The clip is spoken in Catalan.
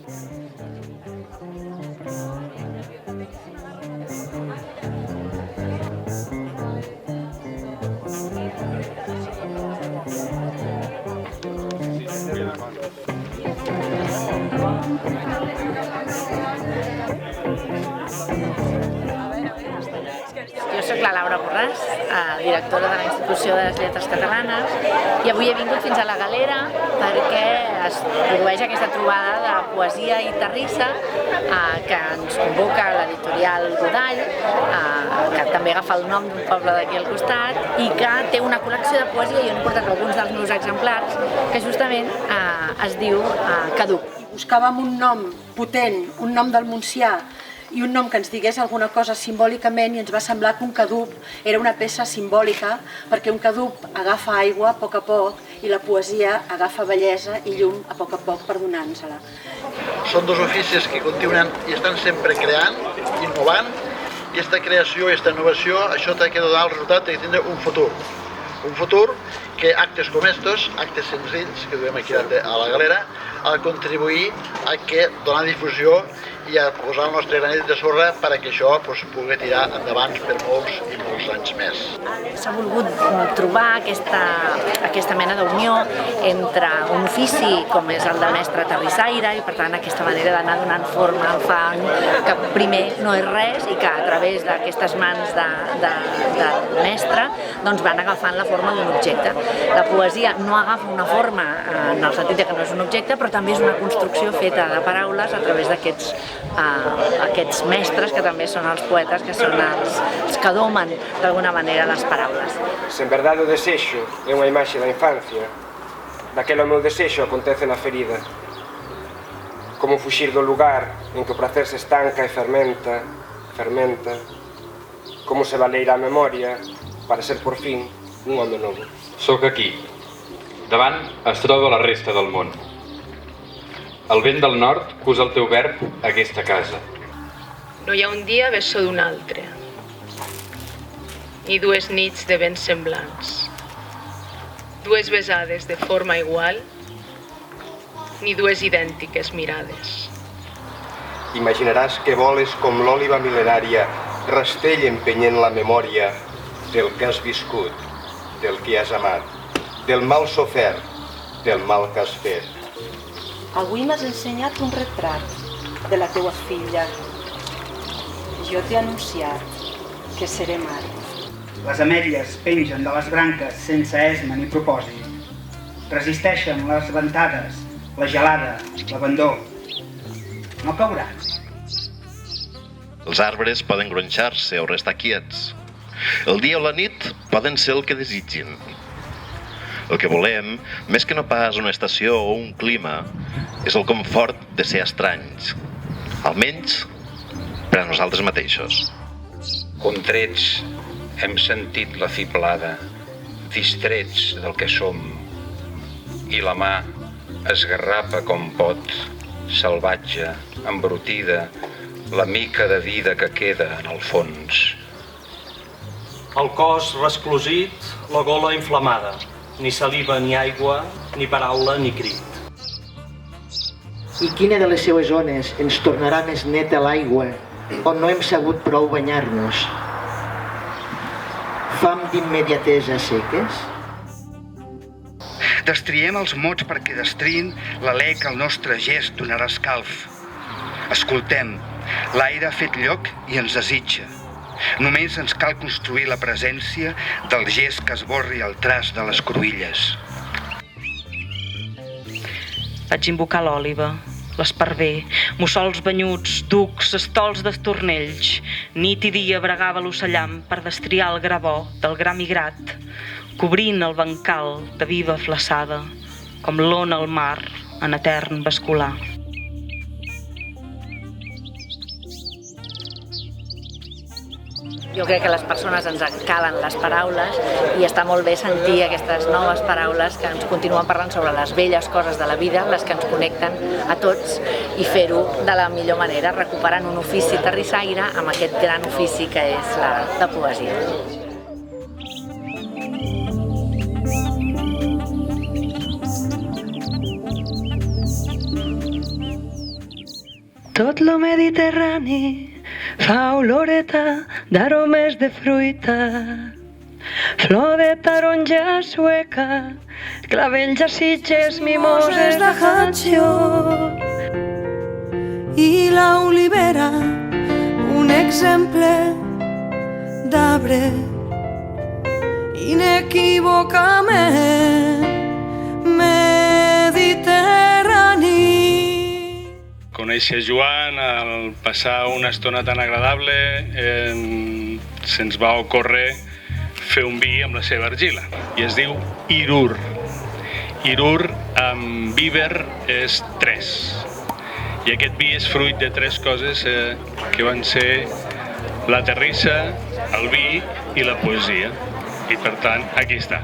Jo soc la Laura Borràs, directora de la Institució de les Lletres Catalanes, i avui he vingut fins a la Galera perquè es produeix aquesta trobada de poesia i terrissa que ens convoca l'editorial Godall, que també agafa el nom d'un poble d'aquí al costat, i que té una col·lecció de poesia, jo n'he portat alguns dels meus exemplars, que justament es diu Caduc. Buscàvem un nom potent, un nom del Montsià, i un nom que ens digués alguna cosa simbòlicament, i ens va semblar que un cadup era una peça simbòlica, perquè un cadup agafa aigua a poc i la poesia agafa bellesa i llum a poc per donar-nos-la. Són dos oficis que continuen i estan sempre creant, innovant, i aquesta creació i aquesta innovació, això té que donar el resultat de tindre un futur. Un futur que actes com estos, actes senzills que duem aquí a la Galera, ha de contribuir a que donar difusió i a posar el nostre granet de sorra perquè això pugui tirar endavant per molts i molts anys més. S'ha volgut trobar aquesta mena d'unió entre un ofici com és el de mestre terrissaire i per tant aquesta manera d'anar donant forma al fang, que primer no és res i que a través d'aquestes mans del mestre doncs van agafant la forma d'un objecte. La poesia no agafa una forma en el sentit que no és un objecte, però també és una construcció feta de paraules a través d'aquests mestres que també són els poetes, que són els que domen d'alguna manera les paraules. Se en verdade o desexo é unha imaxe da infancia, daquela o meu desexo acontece na ferida. Como fuxir do lugar en que o prazer se estanca e fermenta, como se baleira a memoria para ser por fin un home novo. Soc aquí. Davant es troba la resta del món. El vent del nord posa el teu verb a aquesta casa. No hi ha un dia bessó d'un altre, ni dues nits de vents semblants, dues besades de forma igual, ni dues idèntiques mirades. Imaginaràs que voles com l'òliba mil·lenària, rastell empenyent la memòria del que has viscut, del que has amat, del mal sofert, del mal que has fet. Avui m'has ensenyat un retrat de la teua filla. Jo t'he anunciat que seré mare. Les ametlles pengen de les branques sense esma ni propòsit. Resisteixen les ventades, la gelada, l'abandó. No cauran. Els arbres poden gronxar-se o restar quiets. El dia o la nit poden ser el que desitgin. El que volem, més que no pas una estació o un clima, és el confort de ser estranys, almenys per a nosaltres mateixos. Contrets hem sentit la fiblada, distrets del que som, i la mà esgarrapa com pot, salvatge, embrutida, la mica de vida que queda en el fons. El cos resclosit, la gola inflamada. Ni saliva ni aigua, ni paraula ni crit. I quina de les seues ones ens tornarà més neta l'aigua on no hem sabut prou banyar-nos? Fam d'immediatesa seques? Destriem els mots perquè destriïn l'alè que el nostre gest donarà escalf. Escoltem, l'aire ha fet lloc i ens desitja. Només ens cal construir la presència del gest que esborri el traç de les cruïlles. Vaig invocar l'òliba, l'esparver, mussols banyuts, ducs, estols d'estornells. Nit i dia bregava l'ocellam per destriar el gravó del gra migrat, cobrint el bancal de viva flaçada, com l'ona al mar en etern bascular. Jo crec que les persones ens calen les paraules i està molt bé sentir aquestes noves paraules que ens continuen parlant sobre les velles coses de la vida, les que ens connecten a tots, i fer-ho de la millor manera, recuperant un ofici terrissaire amb aquest gran ofici que és la poesia. Tot lo mediterrani fa oloreta d'aromes de fruita, flor de taronja sueca, clavells a Sitges, mimoses d'Ajaccio. I la olivera, un exemple d'arbre inequívocament mediterrani. Conèixer Joan, al passar una estona tan agradable, se'ns va ocórrer fer un vi amb la seva argila i es diu Irur. Irur amb víver és 3 i aquest vi és fruit de 3 coses que van ser la terrissa, el vi i la poesia i per tant aquí està.